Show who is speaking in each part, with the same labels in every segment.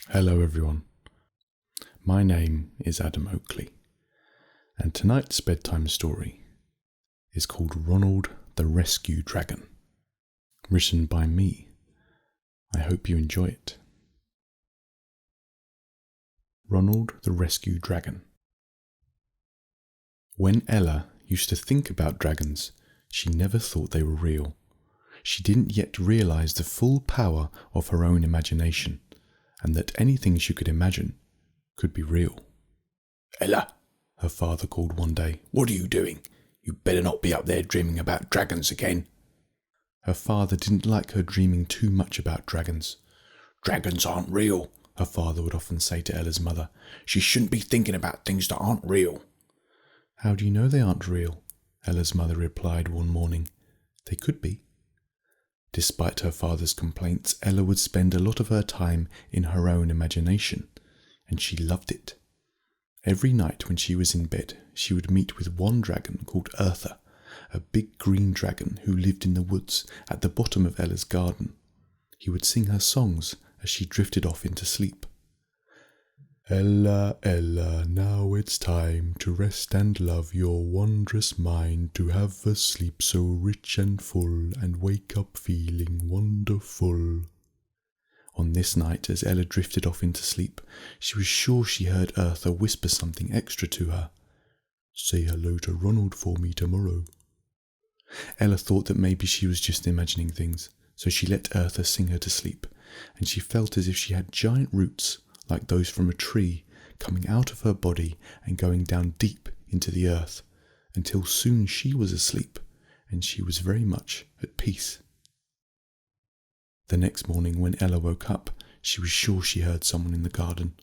Speaker 1: Hello everyone, my name is Adam Oakley, and tonight's bedtime story is called Ronald the Rescue Dragon, written by me. I hope you enjoy it. Ronald the Rescue Dragon. When Ella used to think about dragons, she never thought they were real. She didn't yet realise the full power of her own imagination, and that anything she could imagine could be real. "Ella," her father called one day, "what are you doing? You better not be up there dreaming about dragons again." Her father didn't like her dreaming too much about dragons. "Dragons aren't real," her father would often say to Ella's mother. "She shouldn't be thinking about things that aren't real." "How do you know they aren't real?" Ella's mother replied one morning. "They could be." Despite her father's complaints, Ella would spend a lot of her time in her own imagination, and she loved it. Every night when she was in bed, she would meet with one dragon called Eartha, a big green dragon who lived in the woods at the bottom of Ella's garden. He would sing her songs as she drifted off into sleep. "Ella, Ella, now it's time to rest and love your wondrous mind, to have a sleep so rich and full, and wake up feeling wonderful." On this night, as Ella drifted off into sleep, she was sure she heard Eartha whisper something extra to her. "Say hello to Ronald for me tomorrow." Ella thought that maybe she was just imagining things, so she let Eartha sing her to sleep, and she felt as if she had giant roots, like those from a tree, coming out of her body and going down deep into the earth, until soon she was asleep, and she was very much at peace. The next morning, when Ella woke up, she was sure she heard someone in the garden.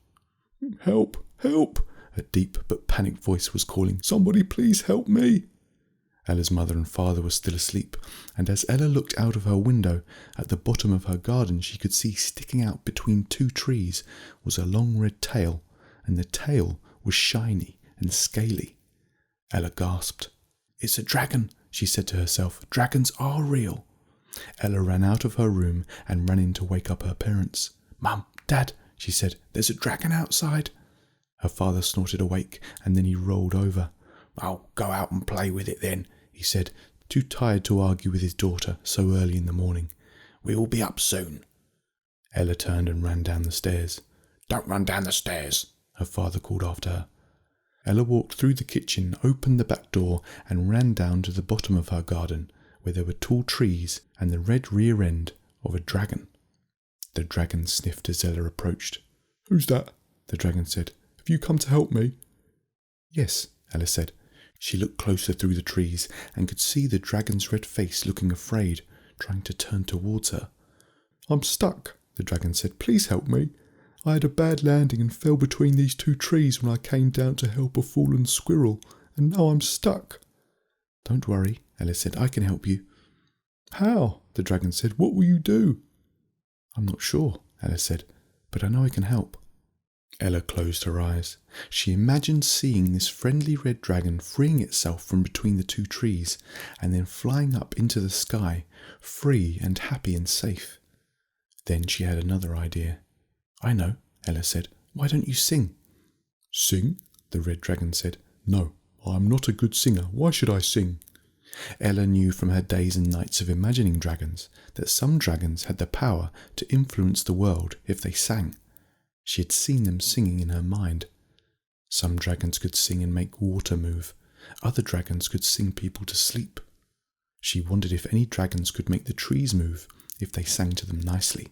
Speaker 1: "Help! Help!" a deep but panicked voice was calling. "Somebody please help me!" Ella's mother and father were still asleep, and as Ella looked out of her window at the bottom of her garden, she could see sticking out between two trees was a long red tail, and the tail was shiny and scaly. Ella gasped. "It's a dragon," she said to herself. "Dragons are real." Ella ran out of her room and ran in to wake up her parents. "Mum, Dad," she said, "there's a dragon outside." Her father snorted awake, and then he rolled over. "Oh, go out and play with it then," he said, too tired to argue with his daughter so early in the morning. "We'll be up soon." Ella turned and ran down the stairs. "Don't run down the stairs," her father called after her. Ella walked through the kitchen, opened the back door, and ran down to the bottom of her garden, where there were tall trees and the red rear end of a dragon. The dragon sniffed as Ella approached. "Who's that?" the dragon said. "Have you come to help me?" "Yes," Ella said. She looked closer through the trees and could see the dragon's red face looking afraid, trying to turn towards her. "I'm stuck," the dragon said. "Please help me. I had a bad landing and fell between these two trees when I came down to help a fallen squirrel, and now I'm stuck." "Don't worry," Ella said. "I can help you." "How?" the dragon said. "What will you do?" "I'm not sure," Ella said, "but I know I can help." Ella closed her eyes. She imagined seeing this friendly red dragon freeing itself from between the two trees and then flying up into the sky, free and happy and safe. Then she had another idea. "I know," Ella said. "Why don't you sing?" "Sing?" the red dragon said. "No, I'm not a good singer. Why should I sing?" Ella knew from her days and nights of imagining dragons that some dragons had the power to influence the world if they sang. She had seen them singing in her mind. Some dragons could sing and make water move. Other dragons could sing people to sleep. She wondered if any dragons could make the trees move if they sang to them nicely.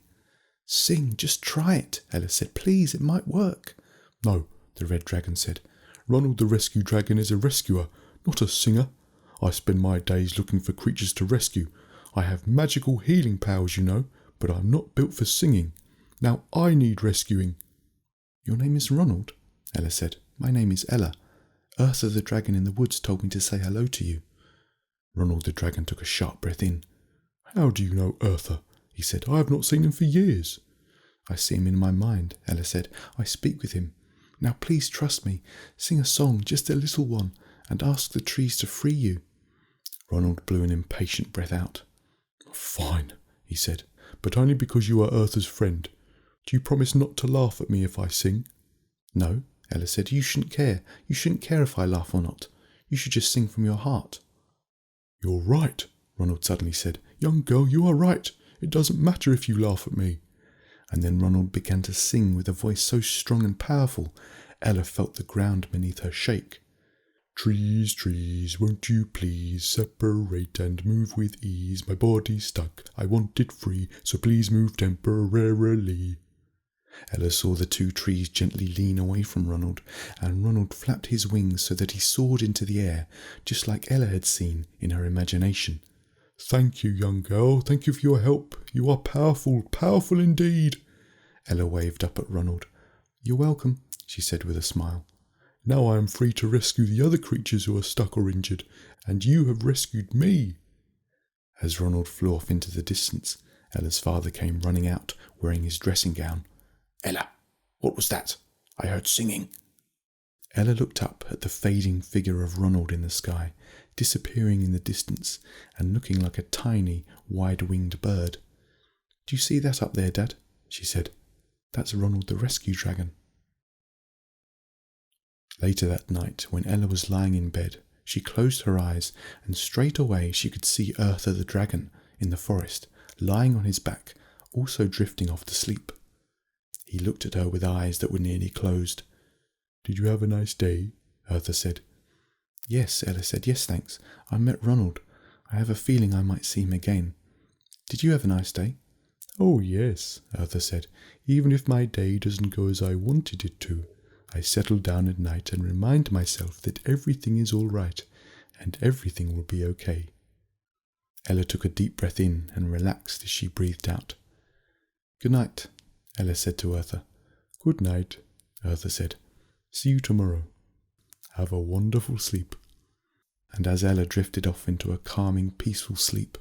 Speaker 1: "Sing, just try it," Ella said. "Please, it might work." "No," the red dragon said. "Ronald the Rescue Dragon is a rescuer, not a singer. I spend my days looking for creatures to rescue. I have magical healing powers, you know, but I'm not built for singing. Now I need rescuing." "Your name is Ronald," Ella said. "My name is Ella. Eartha the dragon in the woods told me to say hello to you." Ronald the dragon took a sharp breath in. "How do you know Eartha?" he said. "I have not seen him for years." "I see him in my mind," Ella said. "I speak with him. Now please trust me. Sing a song, just a little one, and ask the trees to free you." Ronald blew an impatient breath out. "Fine," he said, "but only because you are Eartha's friend. Do you promise not to laugh at me if I sing? No, Ella said. You shouldn't care. You shouldn't care if I laugh or not. You should just sing from your heart. You're right, Ronald suddenly said. Young girl, you are right. It doesn't matter if you laugh at me. And then Ronald began to sing with a voice so strong and powerful, Ella felt the ground beneath her shake. Trees, trees, won't you please separate and move with ease? My body's stuck, I want it free, so please move temporarily. Ella saw the two trees gently lean away from Ronald, and Ronald flapped his wings so that he soared into the air, just like Ella had seen in her imagination. Thank you, young girl, thank you for your help. You are powerful, powerful indeed. Ella waved up at Ronald. You're welcome, she said with a smile. Now I am free to rescue the other creatures who are stuck or injured, and you have rescued me. As Ronald flew off into the distance, Ella's father came running out, wearing his dressing gown. Ella, what was that? I heard singing. Ella looked up at the fading figure of Ronald in the sky, disappearing in the distance and looking like a tiny, wide-winged bird. Do you see that up there, Dad? She said. That's Ronald the rescue dragon. Later that night, when Ella was lying in bed, she closed her eyes, and straight away she could see Eartha the dragon in the forest, lying on his back, also drifting off to sleep. He looked at her with eyes that were nearly closed. Did you have a nice day? Eartha said. Yes, Ella said. Yes, thanks. I met Ronald. I have a feeling I might see him again. Did you have a nice day? Oh, yes, Eartha said. Even if my day doesn't go as I wanted it to, I settle down at night and remind myself that everything is all right and everything will be okay. Ella took a deep breath in and relaxed as she breathed out. Good night, Ella said to Eartha. Good night, Eartha said. See you tomorrow. Have a wonderful sleep. And as Ella drifted off into a calming, peaceful sleep,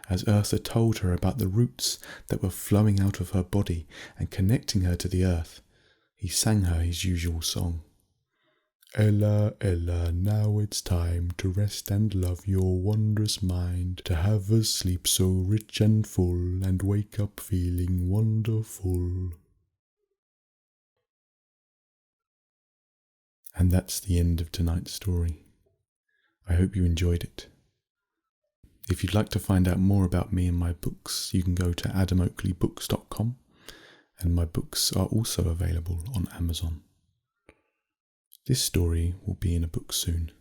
Speaker 1: as Eartha told her about the roots that were flowing out of her body and connecting her to the earth, he sang her his usual song. Ella, Ella, now it's time to rest and love your wondrous mind, to have a sleep so rich and full, and wake up feeling wonderful. And that's the end of tonight's story. I hope you enjoyed it. If you'd like to find out more about me and my books, you can go to adamoakleybooks.com, and my books are also available on Amazon. This story will be in a book soon.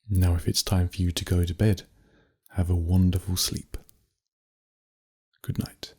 Speaker 1: Now if it's time for you to go to bed, have a wonderful sleep. Good night.